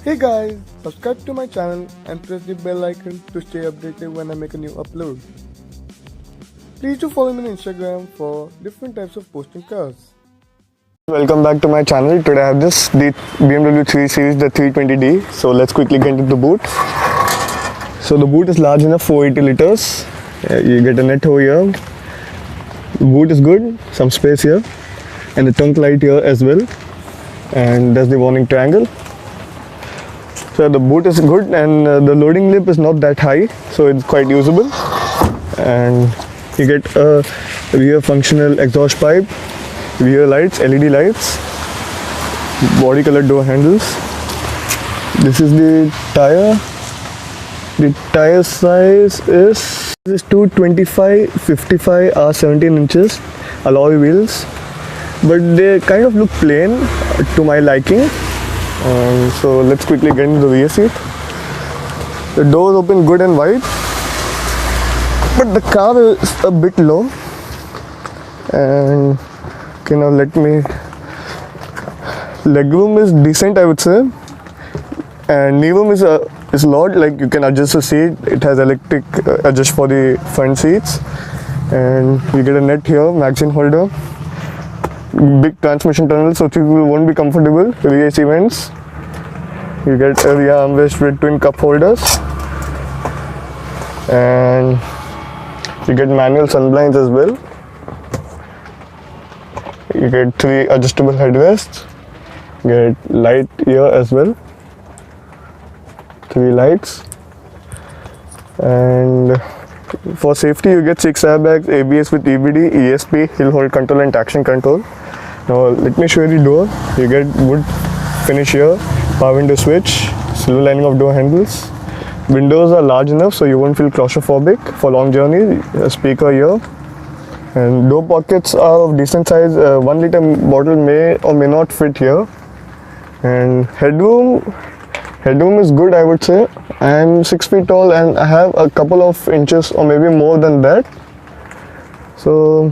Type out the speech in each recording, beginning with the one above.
Hey guys, subscribe to my channel and press the bell icon to stay updated when I make a new upload. Please do follow me on Instagram for different types of posting cars. Welcome back to my channel. Today I have the BMW 3 Series, the 320D. So let's quickly get into the boot. So the boot is large enough, 480 liters. You get a net over here. The boot is good, some space here, and the trunk light here as well. And that's the warning triangle. So the boot is good, and the loading lip is not that high, so it's quite usable. And you get a rear functional exhaust pipe, rear lights, LED lights, body colored door handles. This is the tire. The tire size is 225/55 R17 inches alloy wheels, but they kind of look plain to my liking. So let's quickly get into the rear seat. The doors open good and wide, but the car is a bit low. And okay, now legroom is decent, I would say, and kneeroom is a lot. Like, you can adjust the seat. It has electric adjust for the front seats, and you get a net here, magazine holder. Big transmission tunnel, so people won't be comfortable. Rear AC vents. You get a rear armrest with twin cup holders, and you get manual sunblinds as well. You get 3 adjustable headrests. You get light here as well. 3 lights, and for safety you get 6 airbags, ABS with EBD, ESP, hill hold control, and traction control. Now let me show you the door. You get wood finish here, power window switch, silver lining of door handles. Windows are large enough so you won't feel claustrophobic for long journey. A speaker here, and door pockets are of decent size. 1 liter bottle may or may not fit here. And headroom is good, I would say. I am 6 feet tall and I have a couple of inches or maybe more than that. So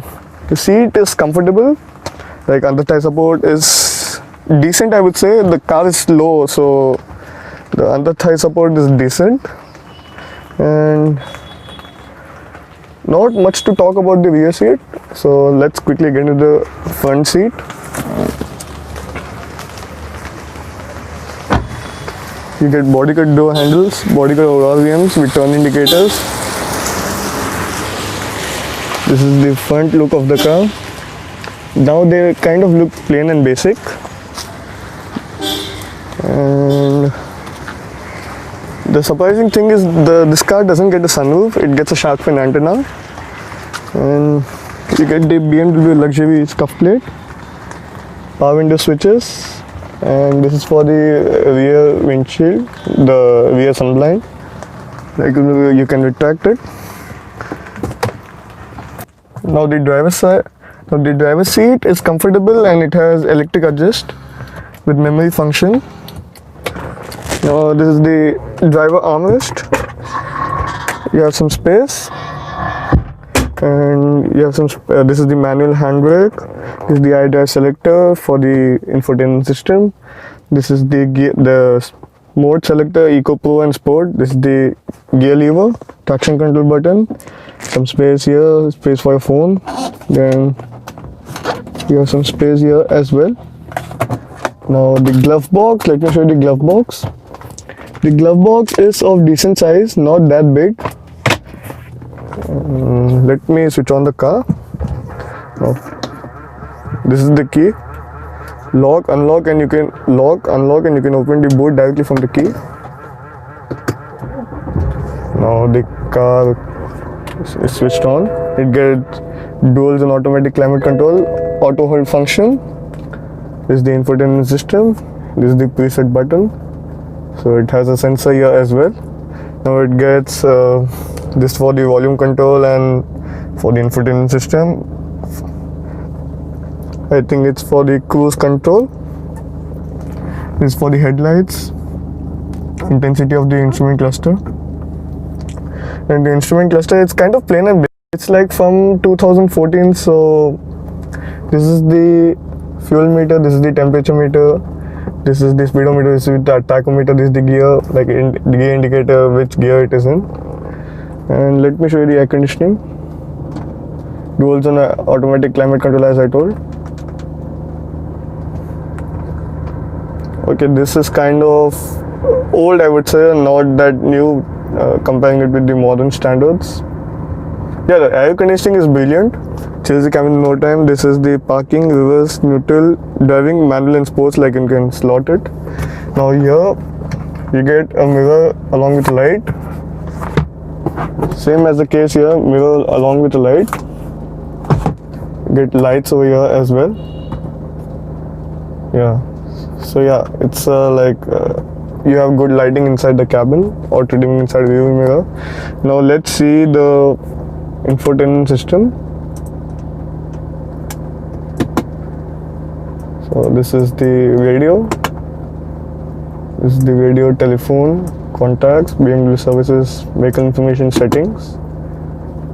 the seat is comfortable. Like, under thigh support is decent, I would say. The car is low, so the under thigh support is decent. And not much to talk about the rear seat. So let's quickly get into the front seat. You get body cut door handles, body cut RVMs with turn indicators. This is the front look of the car. Now they kind of look plain and basic. And the surprising thing is this car doesn't get a sunroof, it gets a shark fin antenna. And you get the BMW luxury scuff plate, power window switches, and this is for the rear windshield, the rear sunblind. Like, you can retract it. Now the driver's seat is comfortable and it has electric adjust with memory function. Now this is the driver armrest. You have some space, and you have some. This is the manual handbrake. This is the iDrive selector for the infotainment system. This is the mode selector, Eco Pro and Sport. This is the gear lever, traction control button. Some space here, space for your phone. Then you have some space here as well. Now the glove box. Let me show you the glove box. The glove box is of decent size, not that big. Let me switch on the car. Now, this is the key. Lock, unlock, and you can unlock, and you can open the boot directly from the key. Now the car is switched on. It gets dual zone automatic climate control, auto hold function. This is the infotainment system. This is the preset button. So it has a sensor here as well. Now it gets this for the volume control and for the infotainment system. I think it's for the cruise control. This is for the headlights, intensity of the instrument cluster. And the instrument cluster, it's kind of plain and basic. It's like from 2014. So this is the fuel meter, this is the temperature meter, This is the speedometer, this is the tachometer, this is the gear, like the gear indicator which gear it is in. And let me show you the air conditioning. Dual zone automatic climate control as I told. Okay, this is kind of old, I would say, not that new, comparing it with the modern standards. Yeah, the air conditioning is brilliant. Chills the cabin in no time. This is the parking, reverse, neutral, driving, manual and sports, like you can slot it. Now here you get a mirror along with light. Same as the case here, mirror along with the light. Get lights over here as well. Yeah. So yeah, it's you have good lighting inside the cabin, auto dimming inside the rear mirror. Now let's see the infotainment system. So this is the radio. This is the radio, telephone, contacts, BMW services, vehicle information settings,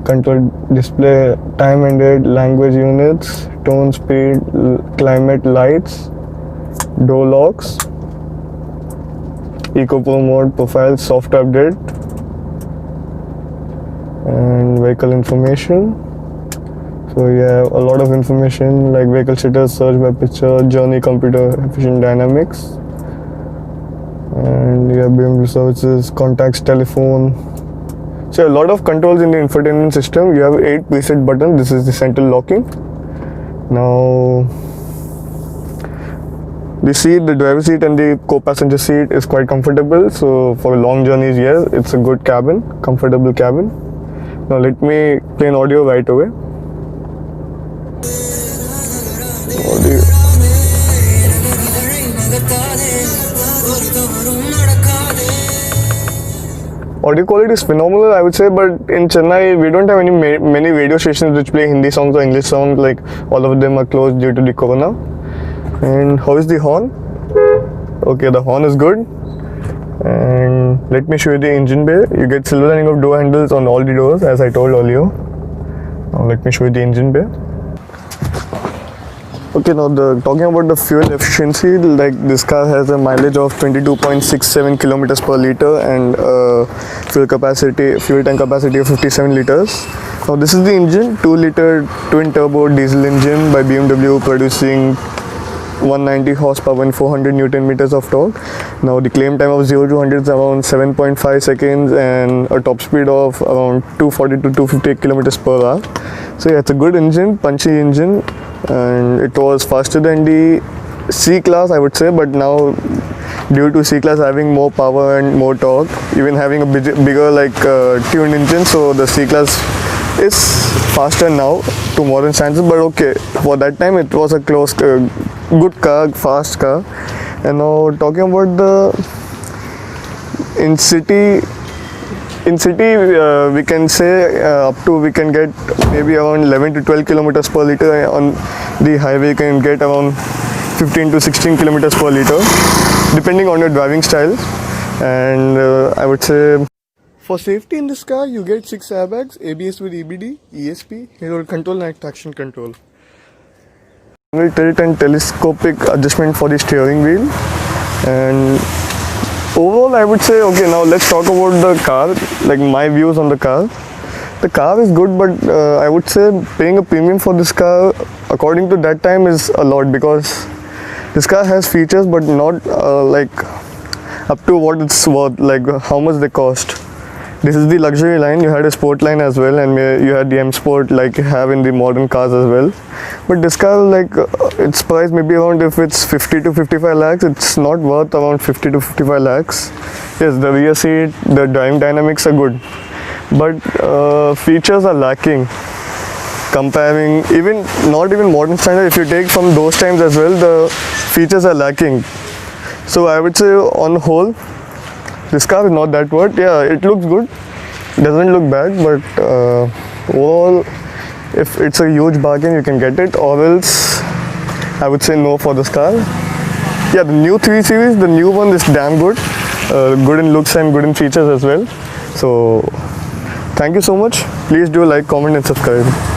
control display, time and date, language units, tone, speed, climate, lights, door locks, eco-pro mode, profile, software update, and vehicle information. So you have a lot of information like vehicle status, search by picture, journey, computer, efficient dynamics, and you have BMW services, contacts, telephone. So a lot of controls in the infotainment system. You have 8 preset buttons. This is the central locking. Now the seat, the driver seat and the co-passenger seat is quite comfortable. So for long journeys, yes, it's a good cabin, comfortable cabin. Now let me play an audio right away. Audio quality is phenomenal, I would say, but in Chennai we don't have many radio stations which play Hindi songs or English songs. Like all of them are closed due to the corona. And how is the horn? Okay, the horn is good. And let me show you the engine bay. You get silver lining of door handles on all the doors, as I told earlier. Now let me show you the engine bay. Okay, now talking about the fuel efficiency, like this car has a mileage of 22.67 kilometers per liter and fuel tank capacity of 57 liters. Now this is the engine, 2-liter twin turbo diesel engine by BMW, producing 190 horsepower and 400 Newton meters of torque. Now the claim time of 0 to 100 is around 7.5 seconds and a top speed of around 240 to 258 kilometers per hour. So yeah, it's a good engine, punchy engine, and it was faster than the C-Class, I would say, but now due to C-Class having more power and more torque, even having a bigger tuned engine, so the C-Class is faster now to modern standards. But okay, for that time it was a close, good car, fast car. And now talking about the in city we can say we can get maybe around 11 to 12 kilometers per liter. On the highway you can get around 15 to 16 kilometers per liter, depending on your driving style. And I would say for safety in this car, you get 6 airbags, ABS with EBD, ESP, halo control and traction control. Tilt and telescopic adjustment for the steering wheel. And overall, I would say, okay, now let's talk about the car, like my views on the car. The car is good, but I would say paying a premium for this car, according to that time, is a lot, because this car has features, but not up to what it's worth, like how much they cost. This is the luxury line. You had a sport line as well, and you had the M Sport like you have in the modern cars as well. But this car, its price maybe around, if it's 50 to 55 lakhs, it's not worth around 50 to 55 lakhs. Yes, the rear seat, the driving dynamics are good, but features are lacking. Comparing not even modern standard, if you take from those times as well, the features are lacking. So I would say on the whole, this car is not that worth. Yeah, it looks good, doesn't look bad, but overall, if it's a huge bargain, you can get it, or else I would say no for this car. Yeah, the new 3 Series, the new one is damn good, good in looks and good in features as well. So thank you so much. Please do like, comment and subscribe.